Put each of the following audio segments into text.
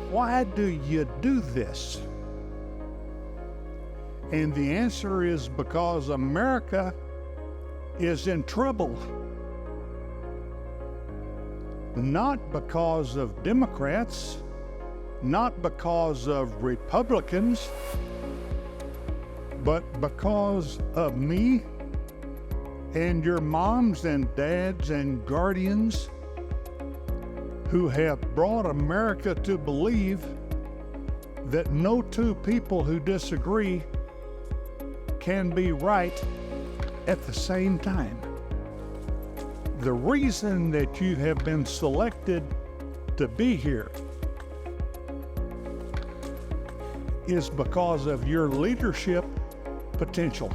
why do you do this? And the answer is because America is in trouble. Not because of Democrats, not because of Republicans, but because of me and your moms and dads and guardians who have brought America to believe that no two people who disagree can be right at the same time. The reason that you have been selected to be here is because of your leadership potential.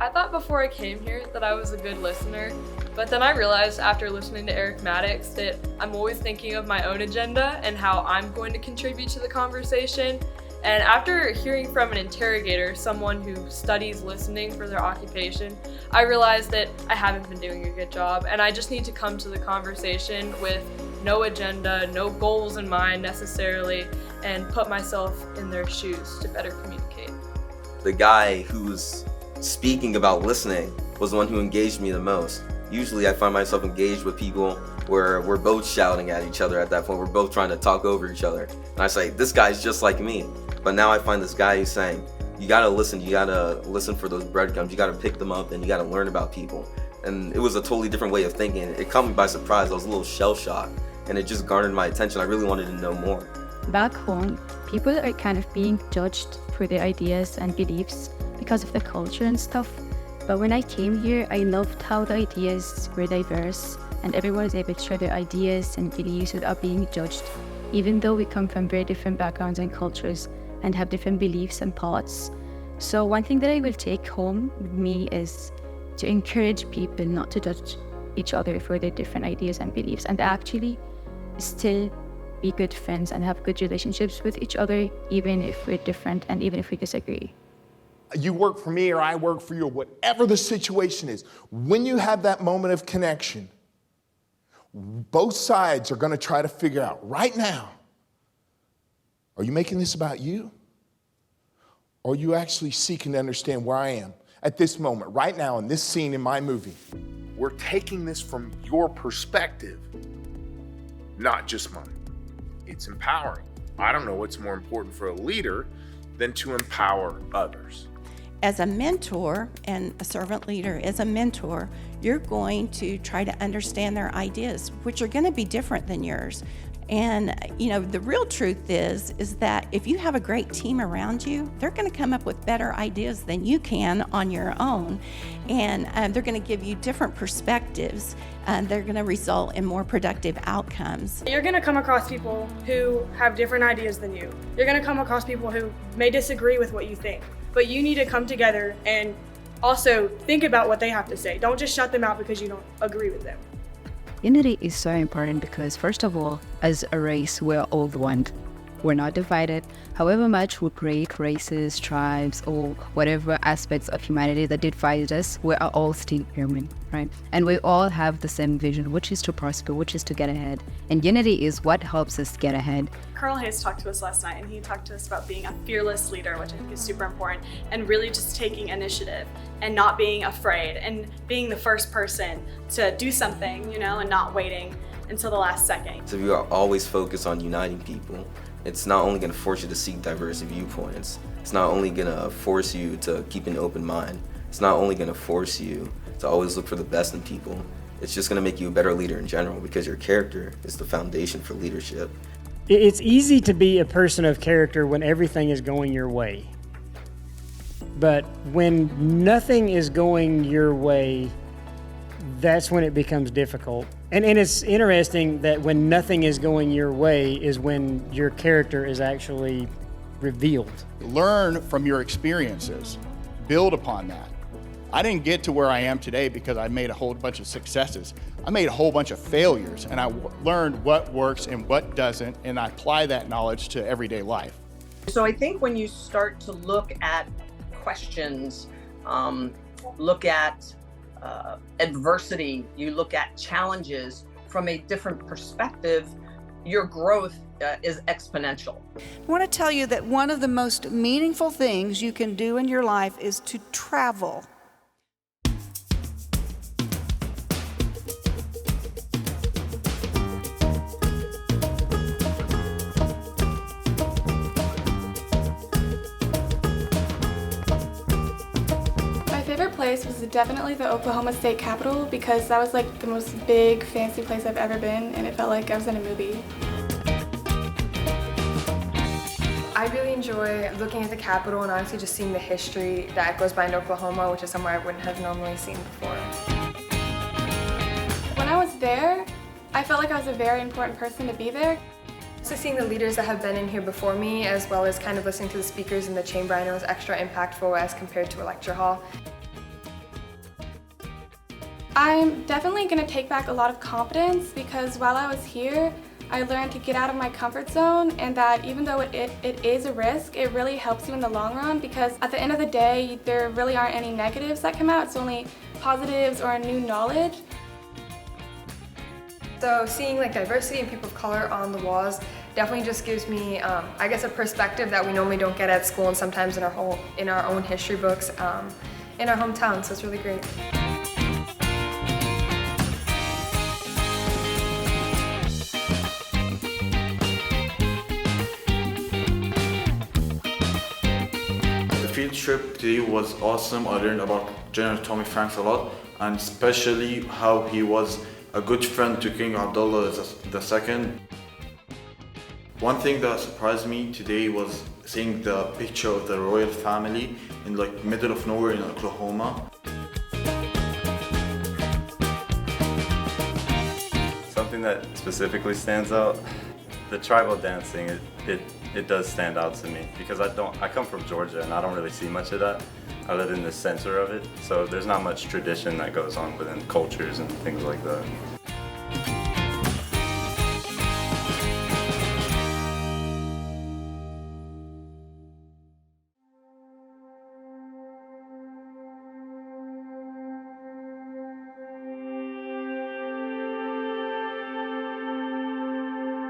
I thought before I came here that I was a good listener, but then I realized after listening to Eric Maddox that I'm always thinking of my own agenda and how I'm going to contribute to the conversation. And after hearing from an interrogator, someone who studies listening for their occupation, I realized that I haven't been doing a good job, and I just need to come to the conversation with no agenda, no goals in mind necessarily, and put myself in their shoes to better communicate. The guy who's speaking about listening was the one who engaged me the most. Usually I find myself engaged with people where we're both shouting at each other at that point. We're both trying to talk over each other. And I say, this guy's just like me. But now I find this guy who's saying, you gotta listen for those breadcrumbs, you gotta pick them up, and you gotta learn about people. And it was a totally different way of thinking. It caught me by surprise. I was a little shell-shocked, and it just garnered my attention. I really wanted to know more. Back home, people are kind of being judged for their ideas and beliefs because of the culture and stuff. But when I came here, I loved how the ideas were diverse and everyone was able to share their ideas and beliefs without being judged, even though we come from very different backgrounds and cultures and have different beliefs and thoughts. So one thing that I will take home with me is to encourage people not to judge each other for their different ideas and beliefs, and actually still be good friends and have good relationships with each other, even if we're different and even if we disagree. You work for me or I work for you, or whatever the situation is, when you have that moment of connection, both sides are going to try to figure out right now, are you making this about you? Or are you actually seeking to understand where I am at this moment, right now, in this scene in my movie? We're taking this from your perspective, not just mine. It's empowering. I don't know what's more important for a leader than to empower others. As a mentor and a servant leader, as a mentor, you're going to try to understand their ideas, which are going to be different than yours. And, the real truth is that if you have a great team around you, they're going to come up with better ideas than you can on your own. And they're going to give you different perspectives. They're going to result in more productive outcomes. You're going to come across people who have different ideas than you. You're going to come across people who may disagree with what you think. But you need to come together and also think about what they have to say. Don't just shut them out because you don't agree with them. Unity is so important because, first of all, as a race, we're all one. We're not divided. However much we create races, tribes, or whatever aspects of humanity that divide us, we are all still human, right? And we all have the same vision, which is to prosper, which is to get ahead. And unity is what helps us get ahead. Carl Hayes talked to us last night, and he talked to us about being a fearless leader, which I think is super important, and really just taking initiative and not being afraid and being the first person to do something, and not waiting until the last second. So if you are always focused on uniting people, it's not only going to force you to seek diverse viewpoints, it's not only going to force you to keep an open mind, it's not only going to force you to always look for the best in people, it's just going to make you a better leader in general, because your character is the foundation for leadership. It's easy to be a person of character when everything is going your way. But when nothing is going your way, that's when it becomes difficult. And it's interesting that when nothing is going your way is when your character is actually revealed. Learn from your experiences. Build upon that. I didn't get to where I am today because I made a whole bunch of successes. I made a whole bunch of failures, and I learned what works and what doesn't, and I apply that knowledge to everyday life. So I think when you start to look at questions, look at adversity, you look at challenges from a different perspective, your growth is exponential. I want to tell you that one of the most meaningful things you can do in your life is to travel. My favorite place was definitely the Oklahoma State Capitol because that was like the most big, fancy place I've ever been, and it felt like I was in a movie. I really enjoy looking at the Capitol and honestly just seeing the history that goes behind Oklahoma, which is somewhere I wouldn't have normally seen before. When I was there, I felt like I was a very important person to be there. So seeing the leaders that have been in here before me, as well as kind of listening to the speakers in the chamber, I know was extra impactful as compared to a lecture hall. I'm definitely going to take back a lot of confidence because while I was here, I learned to get out of my comfort zone, and that even though it is a risk, it really helps you in the long run because at the end of the day, there really aren't any negatives that come out. It's only positives or new knowledge. So seeing like diversity and people of color on the walls definitely just gives me, I guess, a perspective that we normally don't get at school and sometimes in our own history books in our hometown. So it's really great. The field trip today was awesome. I learned about General Tommy Franks a lot, and especially how he was a good friend to King Abdullah II. One thing that surprised me today was seeing the picture of the royal family in like middle of nowhere in Oklahoma. Something that specifically stands out, the tribal dancing, it does stand out to me because I come from Georgia and I don't really see much of that. I live in the center of it, so there's not much tradition that goes on within cultures and things like that.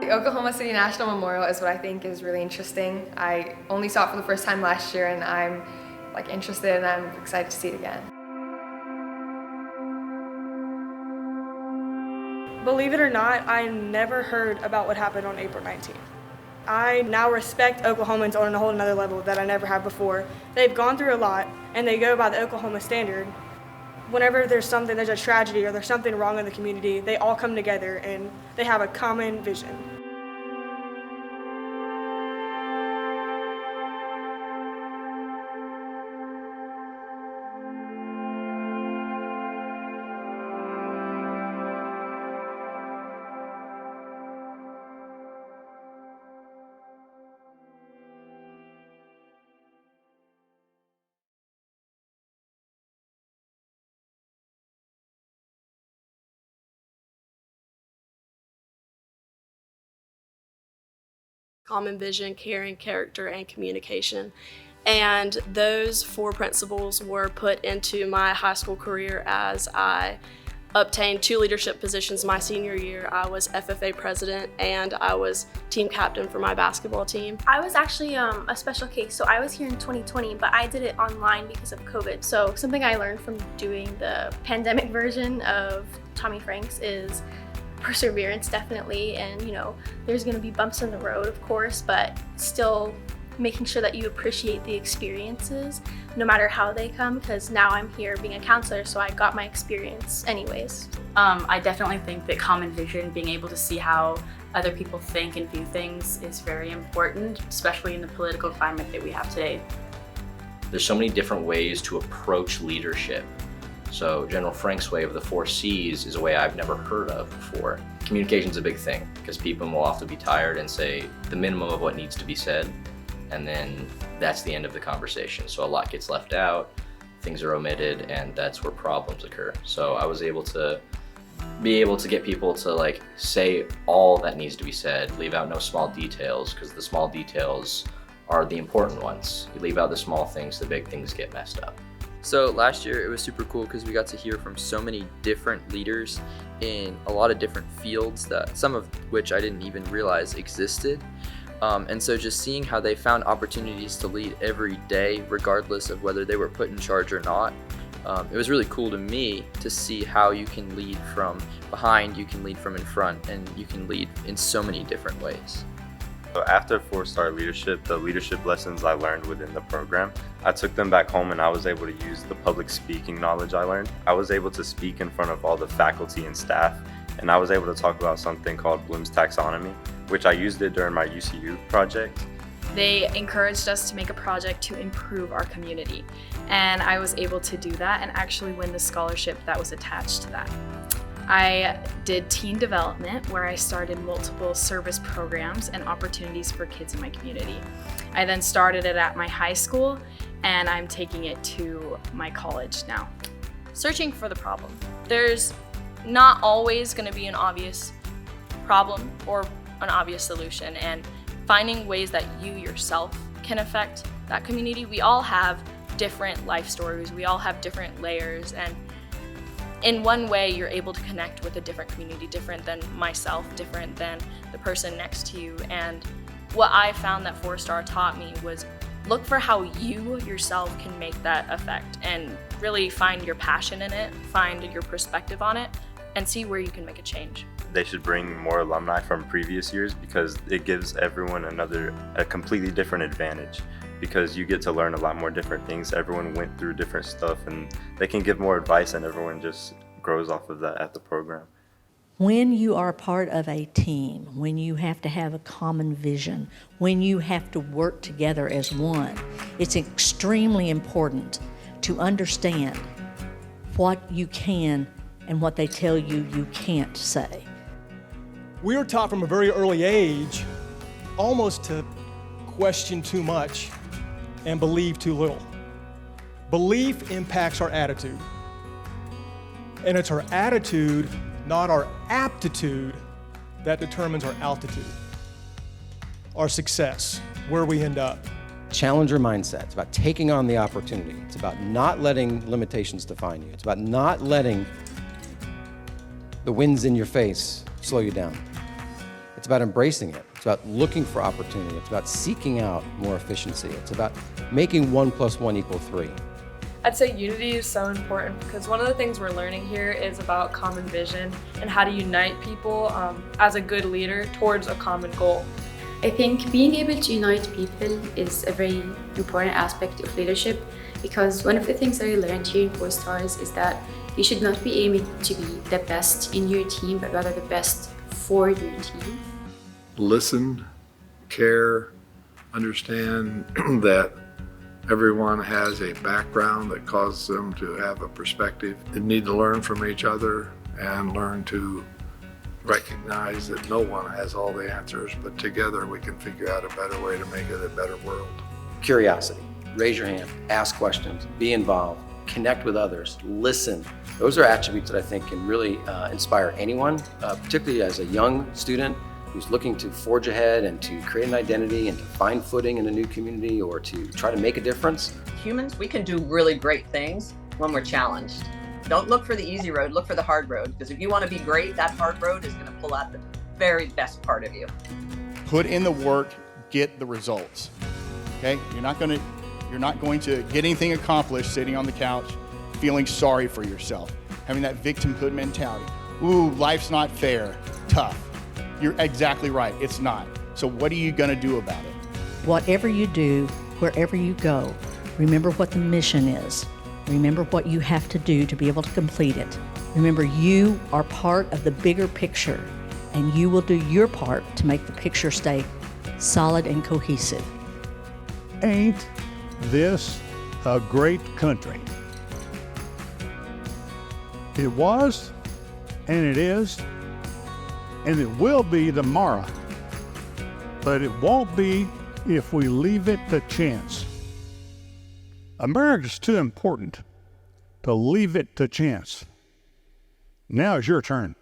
The Oklahoma City National Memorial is what I think is really interesting. I only saw it for the first time last year and I'm interested and I'm excited to see it again. Believe it or not, I never heard about what happened on April 19th. I now respect Oklahomans on a whole nother level that I never have before. They've gone through a lot and they go by the Oklahoma standard. Whenever there's a tragedy or there's something wrong in the community, they all come together and they have a common vision. Common vision, caring, character, and communication. And those 4 principles were put into my high school career as I obtained 2 leadership positions my senior year. I was FFA president and I was team captain for my basketball team. I was actually a special case, so I was here in 2020, but I did it online because of COVID. So something I learned from doing the pandemic version of Tommy Franks is perseverance, definitely, and there's going to be bumps in the road, of course, but still making sure that you appreciate the experiences no matter how they come, because now I'm here being a counselor, so I got my experience anyways. I definitely think that common vision, being able to see how other people think and view things, is very important, especially in the political climate that we have today. There's so many different ways to approach leadership. So General Frank's way of the 4 C's is a way I've never heard of before. Communication's a big thing because people will often be tired and say the minimum of what needs to be said, and then that's the end of the conversation. So a lot gets left out, things are omitted, and that's where problems occur. So I was able to get people to say all that needs to be said, leave out no small details, because the small details are the important ones. You leave out the small things, the big things get messed up. So last year it was super cool because we got to hear from so many different leaders in a lot of different fields, that some of which I didn't even realize existed. And so just seeing how they found opportunities to lead every day, regardless of whether they were put in charge or not. It was really cool to me to see how you can lead from behind, you can lead from in front, and you can lead in so many different ways. So after 4-star leadership, the leadership lessons I learned within the program, I took them back home and I was able to use the public speaking knowledge I learned. I was able to speak in front of all the faculty and staff, and I was able to talk about something called Bloom's Taxonomy, which I used it during my UCU project. They encouraged us to make a project to improve our community, and I was able to do that and actually win the scholarship that was attached to that. I did teen development, where I started multiple service programs and opportunities for kids in my community. I then started it at my high school, and I'm taking it to my college now. Searching for the problem. There's not always going to be an obvious problem or an obvious solution, and finding ways that you yourself can affect that community. We all have different life stories, we all have different layers, and in one way you're able to connect with a different community, different than myself, different than the person next to you. And what I found that 4-star taught me was look for how you yourself can make that effect, and really find your passion in it, find your perspective on it, and see where you can make a change. They should bring more alumni from previous years because it gives everyone a completely different advantage, because you get to learn a lot more different things. Everyone went through different stuff and they can give more advice, and everyone just grows off of that at the program. When you are part of a team, when you have to have a common vision, when you have to work together as one, it's extremely important to understand what you can and what they tell you you can't say. We are taught from a very early age almost to question too much and believe too little. Belief impacts our attitude. And it's our attitude, not our aptitude, that determines our altitude, our success, where we end up. Challenger mindset. It's about taking on the opportunity. It's about not letting limitations define you. It's about not letting the winds in your face slow you down. It's about embracing it. It's about looking for opportunity. It's about seeking out more efficiency. It's about making 1 + 1 = 3. I'd say unity is so important because one of the things we're learning here is about common vision and how to unite people as a good leader towards a common goal. I think being able to unite people is a very important aspect of leadership, because one of the things I learned here in 4-stars is that you should not be aiming to be the best in your team, but rather the best for your team. Listen, care, understand that everyone has a background that causes them to have a perspective. They need to learn from each other and learn to recognize that no one has all the answers, but together we can figure out a better way to make it a better world. Curiosity. Raise your hand, ask questions, be involved, connect with others, listen. Those are attributes that I think can really inspire anyone, particularly as a young student who's looking to forge ahead and to create an identity and to find footing in a new community or to try to make a difference. Humans, we can do really great things when we're challenged. Don't look for the easy road, look for the hard road, because if you want to be great, that hard road is going to pull out the very best part of you. Put in the work, get the results. Okay? You're not going to get anything accomplished sitting on the couch feeling sorry for yourself, having that victimhood mentality. Ooh, life's not fair, tough. You're exactly right, it's not. So what are you gonna do about it? Whatever you do, wherever you go, remember what the mission is. Remember what you have to do to be able to complete it. Remember you are part of the bigger picture, and you will do your part to make the picture stay solid and cohesive. Ain't this a great country? It was, and it is, and it will be tomorrow. But it won't be if we leave it to chance. America's too important to leave it to chance. Now is your turn.